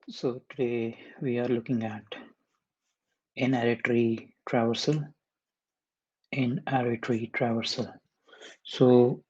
So today we are looking at in-array tree traversal. In-array tree traversal. So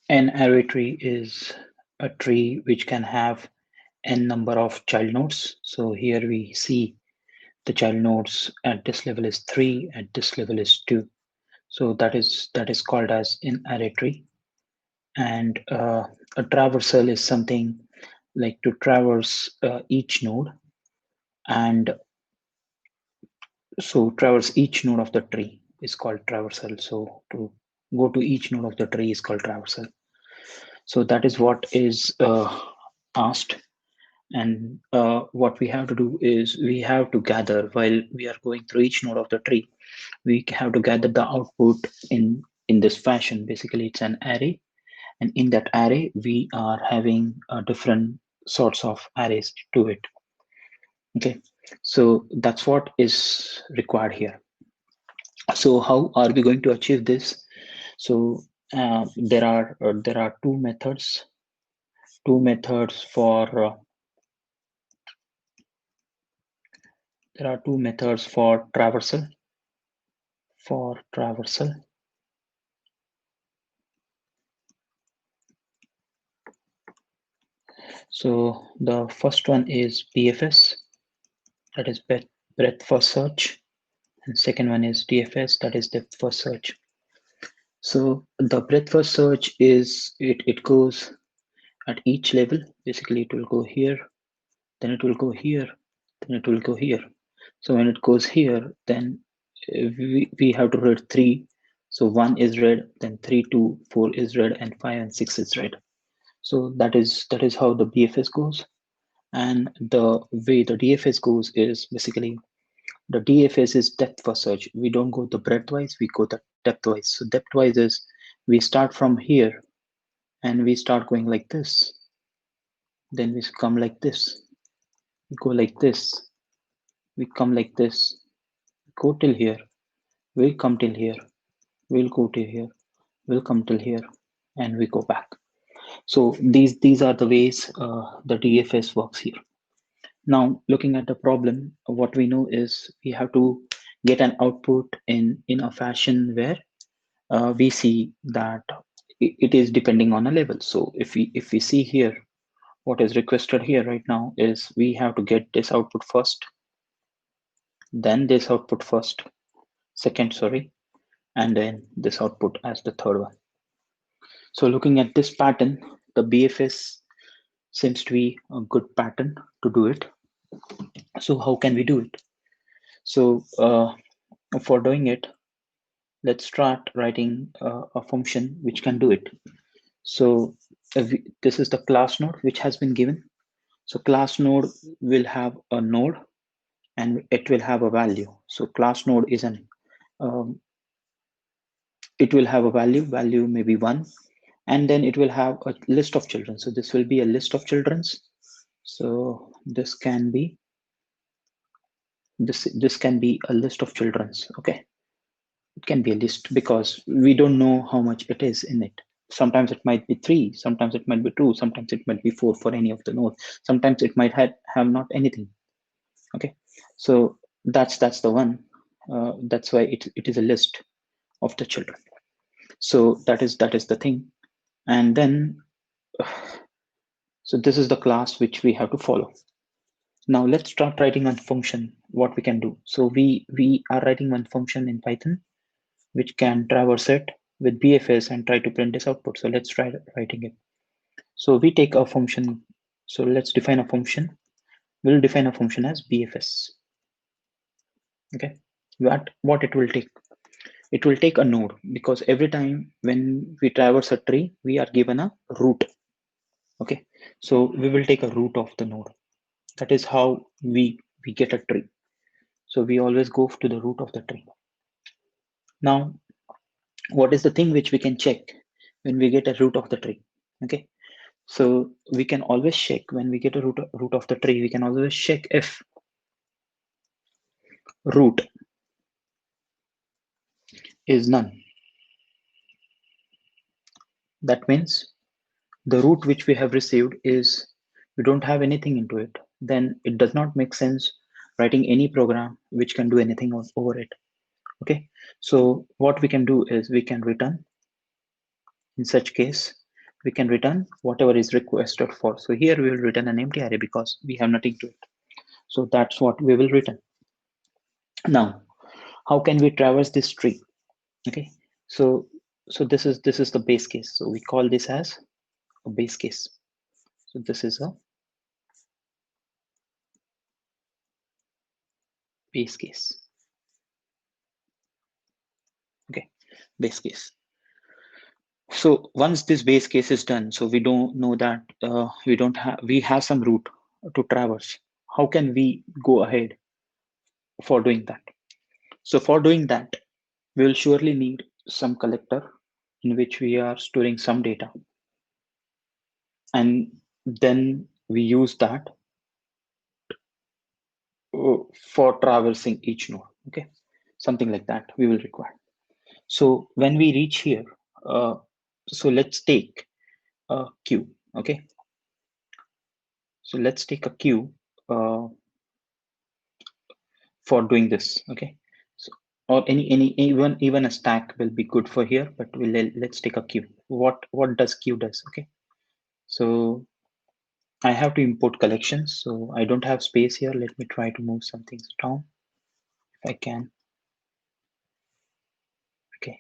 an array tree is a tree which can have n number of child nodes. So here we see the child nodes at this level is 3, at this level is 2. So that is called as in-array tree. And a traversal is something like to traverse each node, and so traverse each node of the tree is called traversal. So to go to each node of the tree is called traversal. So that is what is asked. And what we have to do is we have to gather while we are going through each node of the tree. We have to gather the output in this fashion. Basically, it's an array, and in that array we are having different sorts of arrays to it. Okay, so that's what is required here. So how are we going to achieve this? So there are two methods for there are two methods for traversal. So the first one is BFS, that is breadth first search, and second one is DFS, that is depth first search. So the breadth first search is it goes at each level. Basically, it will go here, then it will go here, then it will go here. So when it goes here, then we have to read three. So one is red, then three, two, four is red, and five and six is red. So that is how the BFS goes. And the way the DFS goes is basically the DFS is depth first search. We don't go the breadth wise, we go the depth wise. So depth wise is we start from here and we start going like this. Then we come like this. We go like this. We come like this. Go till here. We'll come till here. We'll go till here. We'll come till here, and we go back. So these are the ways the DFS works here. Now, looking at the problem, what we know is we have to get an output in a fashion where we see that it is depending on a level. So if we see here, what is requested here right now is we have to get this output first, then this output first, second, sorry, and then this output as the third one. So looking at this pattern, the BFS seems to be a good pattern to do it. So how can we do it? So for doing it, let's start writing a function which can do it. So this is the class node which has been given. So class node will have a node and it will have a value. So class node is um, it will have a value maybe one, and then it will have a list of children. So this will be a list of children's. So this can be a list of children's. Okay, it can be a list because we don't know how much it is in it. Sometimes it might be three, sometimes it might be two, sometimes it might be four for any of the nodes, sometimes it might have not anything. Okay, so that's the one. That's why it is a list of the children. So that is the thing. And then so this is the class which we have to follow. Now let's start writing one function, what we can do. So we are writing one function in Python which can traverse it with BFS and try to print this output. So let's try writing it. So we take a function. So let's define a function. We'll define a function as BFS. Okay. What it will take? It will take a node because every time when we traverse a tree, we are given a root. Okay. So we will take a root of the node. That is how we get a tree. So we always go to the root of the tree. Now, what is the thing which we can check when we get a root of the tree? Okay. So we can always check when we get a root of the tree, we can always check if root is none. That means the root which we have received is we don't have anything into it, then it does not make sense writing any program which can do anything over it. Okay, so what we can do is we can return, in such case, we can return whatever is requested for. So here we will return an empty array because we have nothing to it. So that's what we will return. Now, how can we traverse this tree? Okay, so this is the base case. So we call this as a base case. So this is a base case. Okay, base case. So once this base case is done, so we don't know that we have some route to traverse. How can we go ahead for doing that? So for doing that, we will surely need some collector in which we are storing some data, and then we use that for traversing each node. Okay, something like that we will require. So when we reach here, uh, so let's take a queue. Okay, so let's take a queue uh, for doing this. Okay, so or any even a stack will be good for here, but let's take a queue. What does queue does? Okay, so I have to import collections, so I don't have space here. Let me try to move some things down if I can. Okay,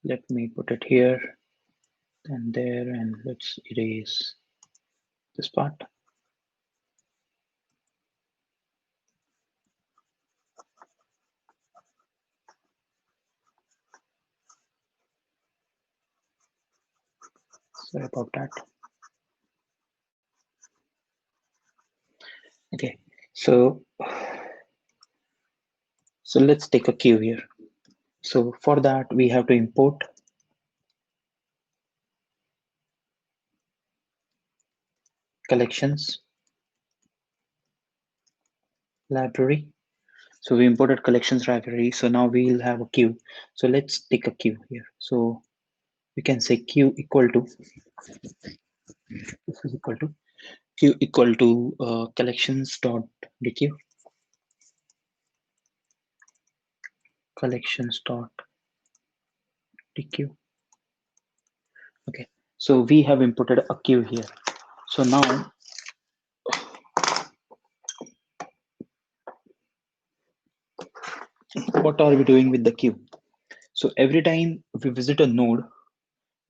let me put it here and there, and let's erase this part. Sorry about that. Okay, so let's take a queue here. So for that, we have to import collections library. So we imported collections library. So now we'll have a queue. So let's take a queue here. So we can say queue equal to, this is equal to queue equal to collections dot dequeue, collections dot dequeue. Okay, so we have imported a queue here. So now what are we doing with the queue? So every time we visit a node,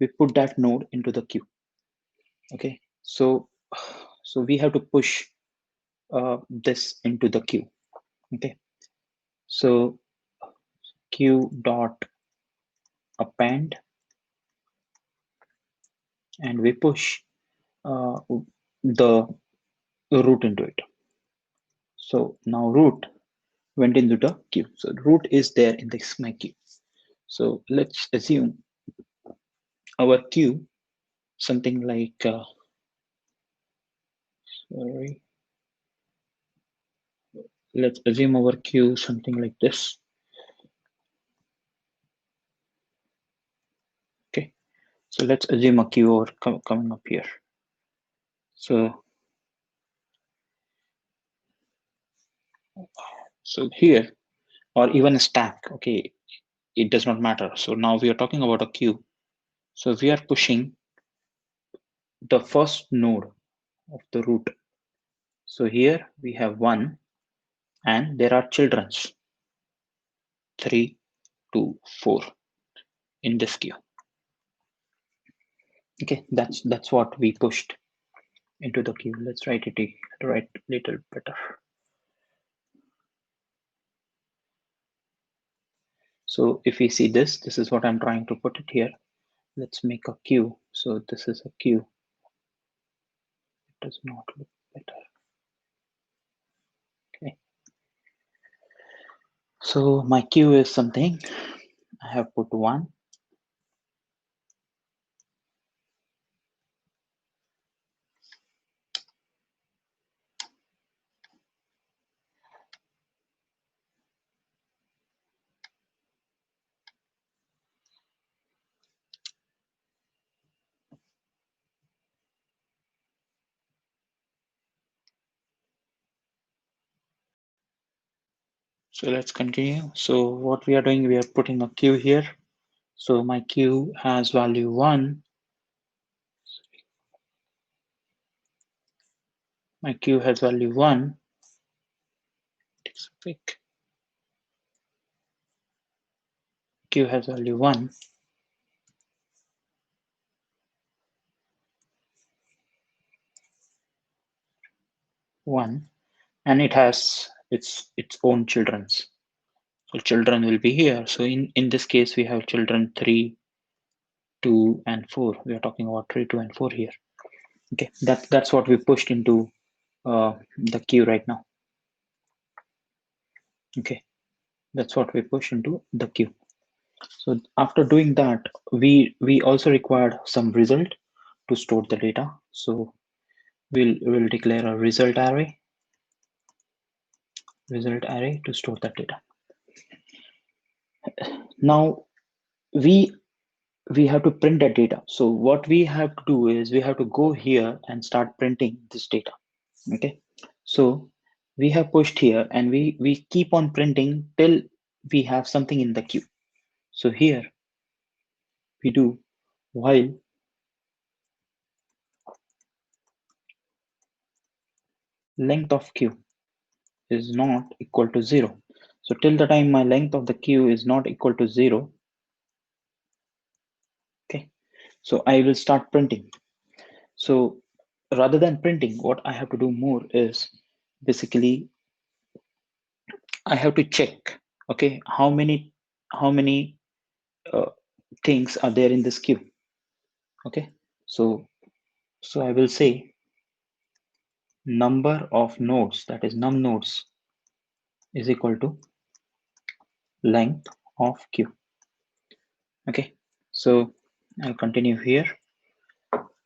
we put that node into the queue. Okay, so we have to push this into the queue. Okay, so queue dot append, and we push the root into it. So now root went into the queue. So root is there in this my queue. So let's assume our queue something like sorry, let's assume our queue something like this. Okay, so let's assume a queue or coming up here. So here, or even a stack. Okay, it does not matter. So now we are talking about a queue. So we are pushing the first node of the root. So here we have 1, and there are children's 3, 2, 4 in this queue. Okay, that's what we pushed into the queue. Let's write it right little better. So if we see this is what I'm trying to put it here. Let's make a queue. So this is a queue. It does not look better. Okay. So my queue is something. I have put 1. So let's continue. So what we are doing, we are putting a queue here. So my queue has value 1. My queue has value 1. Takes a pic. Queue has value 1. And it has its own children's. So children will be here. So in this case, we have children 3, 2, and 4. We are talking about 3, 2, and 4 here. Okay, that's what we pushed into the queue right now. Okay, that's what we push into the queue. So after doing that, we also required some result to store the data. So we'll declare a result array to store that data. Now we have to print that data. So what we have to do is we have to go here and start printing this data. Okay, so we have pushed here and we keep on printing till we have something in the queue. So here we do while length of queue is not equal to 0. So till the time my length of the queue is not equal to 0, okay, so I will start printing. So rather than printing, what I have to do more is basically I have to check, okay, how many uh, things are there in this queue. Okay, so I will say number of nodes, that is num nodes, is equal to length of queue. Okay, so I'll continue here.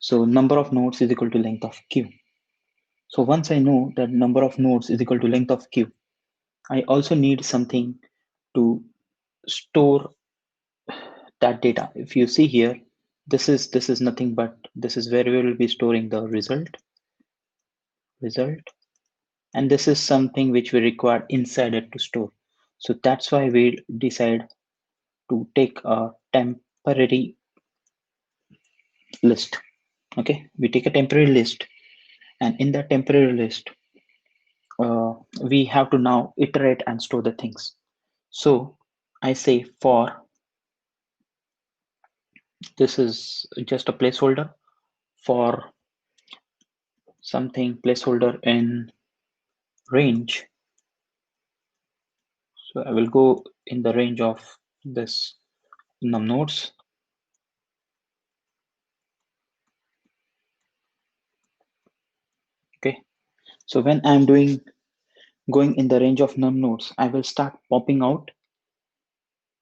So number of nodes is equal to length of queue. So once I know that number of nodes is equal to length of queue, I also need something to store that data. If you see here, this is nothing but this is where we will be storing the result, and this is something which we require inside it to store. So that's why we decide to take a temporary list. Okay, we take a temporary list, and in that temporary list, we have to now iterate and store the things. So I say for, this is just a placeholder for something, placeholder in range. So I will go in the range of this num nodes. Okay, so when I'm going in the range of num nodes, I will start popping out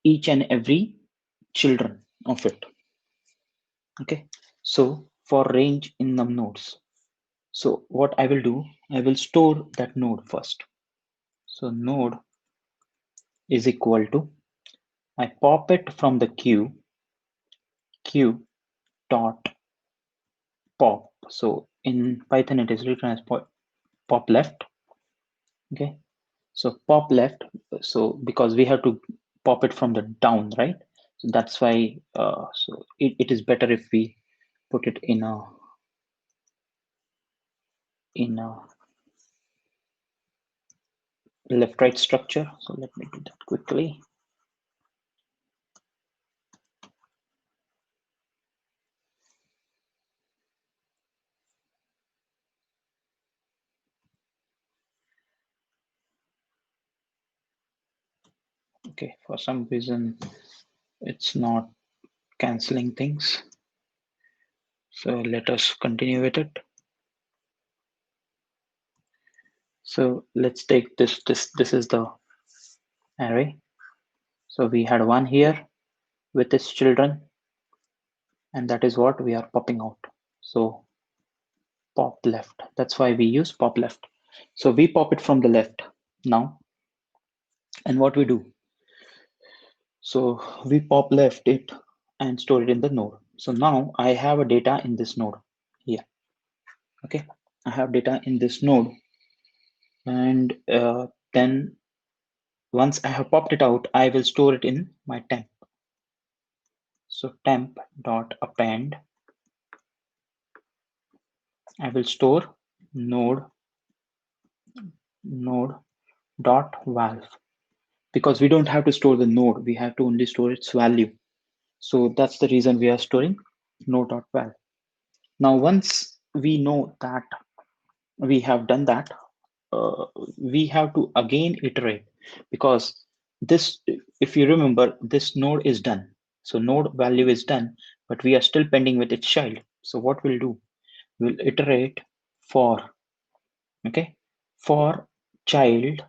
each and every children of it. Okay, so for range in num nodes, so what I will do, I will store that node first. So node is equal to, I pop it from the queue dot pop. So in Python it is written as pop left. Okay, so pop left. So because we have to pop it from the down, right? So that's why. So it is better if we put it in a left right structure. So let me do that quickly. Okay, for some reason it's not canceling things. So let us continue with it. So let's take this is the array. So we had one here with its children, and that is what we are popping out. So pop left, that's why we use pop left. So we pop it from the left now, and what we do, so we pop left it and store it in the node. So now I have a data in this node here. Okay, I have data in this node, and then Once I have popped it out, I will store it in my temp. So temp dot append, I will store node dot valve, because we don't have to store the node, we have to only store its value. So that's the reason we are storing node dot valve. Now, once we know that we have done that, uh, we have to again iterate, because this, if you remember, this node is done. So node value is done, but we are still pending with its child. So what we'll do, we'll iterate for, okay, for child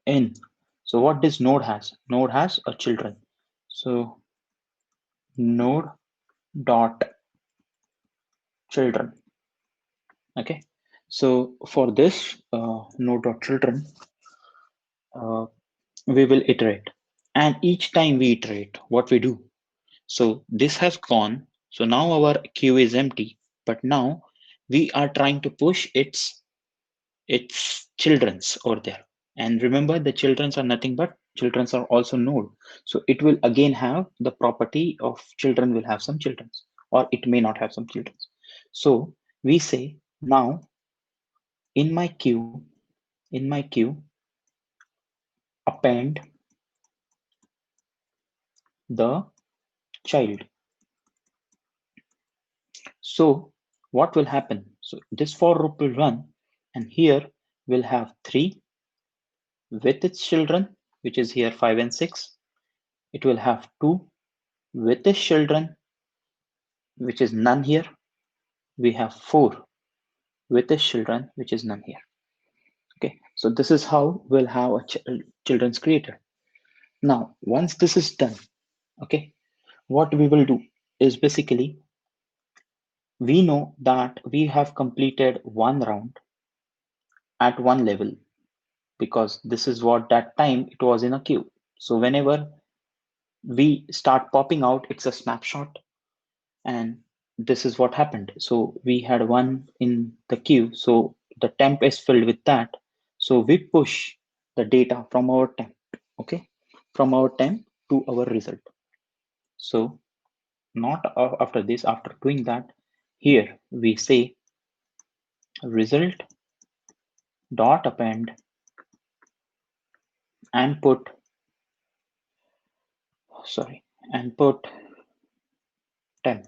in. So what this node has? Node has a children. So node dot children. Okay. So for this node dot children, uh, we will iterate, and each time we iterate, what we do. So this has gone. So now our queue is empty, but now we are trying to push its children's over there. And remember, the children's are nothing but children's are also node. So it will again have the property of children will have some children's, or it may not have some children's. So we say now in my queue, in my queue, append the child. So what will happen? So this for loop will run, and here we'll have 3 with its children, which is here 5 and 6. It will have 2 with its children, which is none here. We have 4 with its children, which is none here. Okay, so this is how we'll have a children's creator. Now, once this is done, okay, what we will do is basically we know that we have completed one round at one level, because this is what that time it was in a queue. So whenever we start popping out, it's a snapshot, and this is what happened. So we had one in the queue, so the temp is filled with that. So we push the data from our temp, okay, from our temp to our result. So not after this, after doing that, here we say result dot append and put, sorry, and put temp.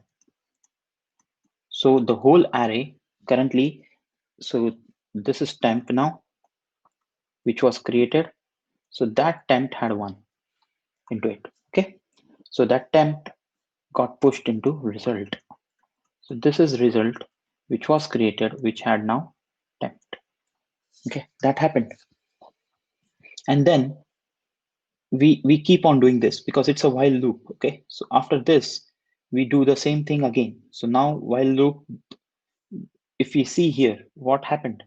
So the whole array currently, so this is temp now, which was created. So that temp had one into it. Okay. So that temp got pushed into result. So this is result, which was created, which had now temp. Okay. That happened. And then we keep on doing this because it's a while loop. Okay. So after this, we do the same thing again. So now while loop, if we see here, what happened?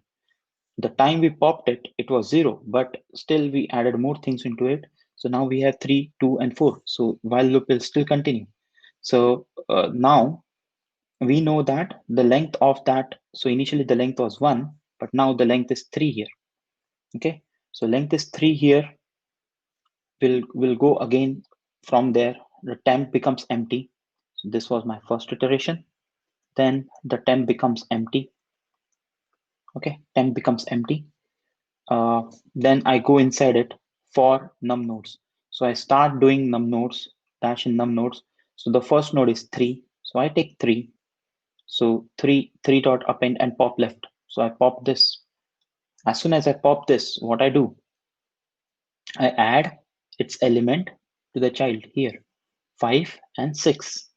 The time we popped it, it was 0, but still we added more things into it. So now we have 3, 2, and 4. So while loop will still continue. So now we know that the length of that, so initially the length was 1, but now the length is 3 here. Okay, so length is 3 here. Will go again from there. The temp becomes empty. So this was my first iteration. Then the temp becomes empty. Okay, temp becomes empty. Then I go inside it for num nodes. So I start doing num nodes, dash in num nodes. So the first node is 3. So I take 3. So 3 dot append and pop left. So I pop this. As soon as I pop this, what I do, I add its element to the child here, 5 and 6.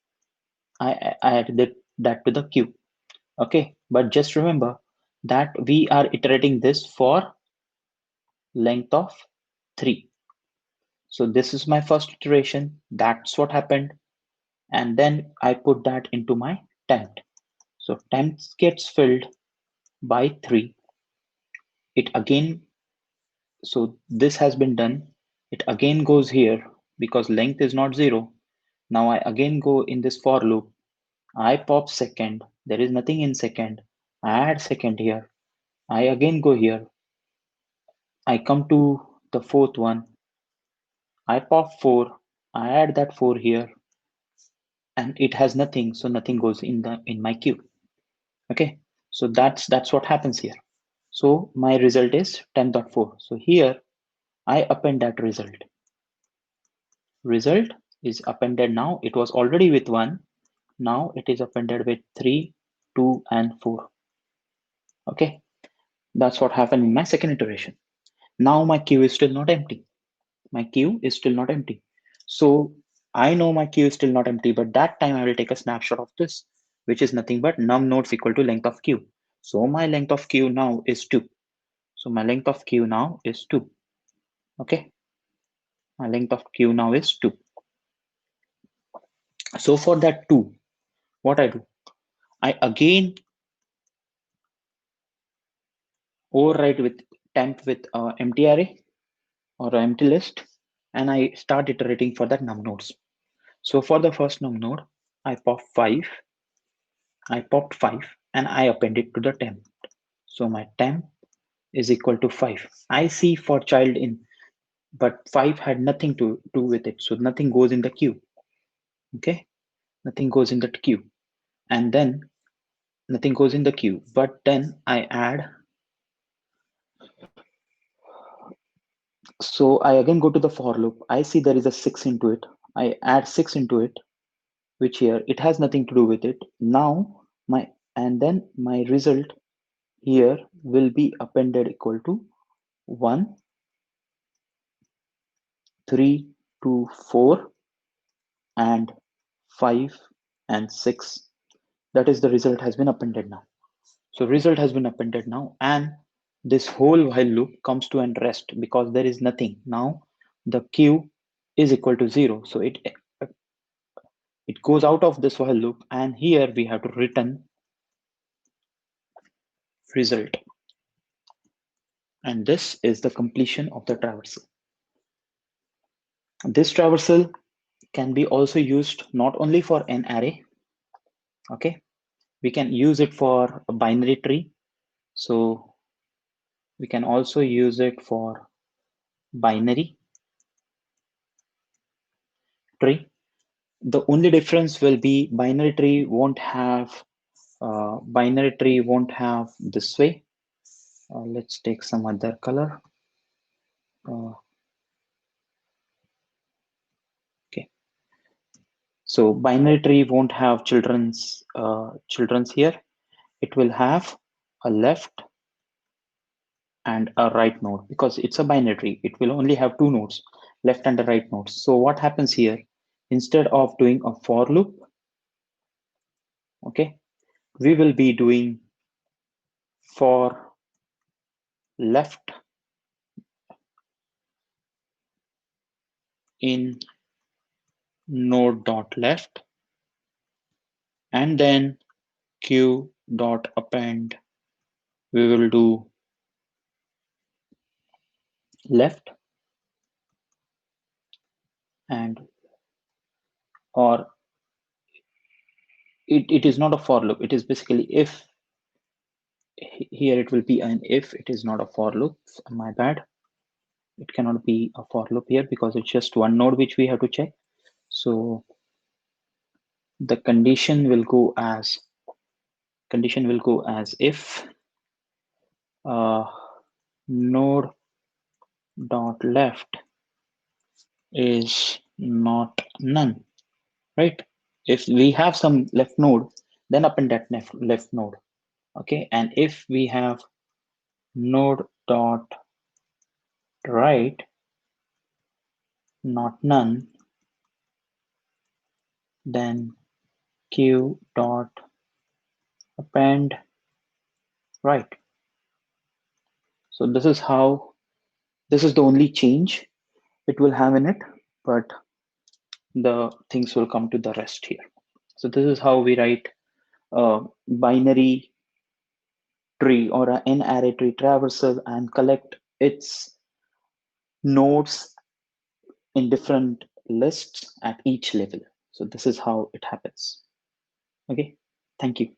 I add that to the queue. Okay, but just remember that we are iterating this for length of 3. So this is my first iteration. That's what happened. And then I put that into my temp. So temp gets filled by 3. It again, so this has been done. It again goes here because length is not 0. Now I again go in this for loop. I pop second. There is nothing in second. I add second here. I again go here. I come to the fourth one. I pop 4, I add that 4 here, and it has nothing, so nothing goes in my queue. Okay, so that's what happens here. So my result is 10.4. So here I append that result. Result is appended now. It was already with 1. Now it is appended with 3, 2, and 4. Okay, that's what happened in my second iteration. Now my queue is still not empty. My queue is still not empty. So I know my queue is still not empty, but that time I will take a snapshot of this, which is nothing but num nodes equal to length of queue. So my length of queue now is 2. So my length of queue now is 2. Okay, my length of queue now is 2. So for that 2, what I do? I again overwrite with temp with empty array or empty list, and I start iterating for that num nodes. So for the first num node, I pop 5, I popped 5, and I append it to the temp. So my temp is equal to 5. I see for child in, but 5 had nothing to do with it. So nothing goes in the queue. Okay, nothing goes in the queue. And then nothing goes in the queue. But then I add, so I again go to the for loop. I see there is a 6 into it. I add 6 into it, which here it has nothing to do with it. Now my, and then my result here will be appended equal to 1, 3, 2, 4, and 5 and 6. That is the result has been appended now. So result has been appended now, and this whole while loop comes to an rest because there is nothing. Now the queue is equal to 0. So it goes out of this while loop, and here we have to return result. And this is the completion of the traversal. This traversal can be also used not only for an array. Okay, we can use it for a binary tree. So we can also use it for binary tree. The only difference will be binary tree won't have this way. Let's take some other color. Okay, so binary tree won't have children's here. It will have a left and a right node because it's a binary tree. It will only have 2 nodes, left and the right nodes. So what happens here? Instead of doing a for loop, okay, we will be doing for left in node dot left, and then queue dot append. We will do left, and or it is not a for loop. It is basically if. Here it will be an if. It is not a for loop. My bad. It cannot be a for loop here because it's just one node which we have to check. So the condition will go as if node dot left is not none, right? If we have some left node, then append that left node. Okay, and if we have node dot right not none, then queue dot append right. So this is the only change it will have in it, but the things will come to the rest here. So this is how we write a binary tree or an array tree traversal and collect its nodes in different lists at each level. So this is how it happens. Okay, thank you.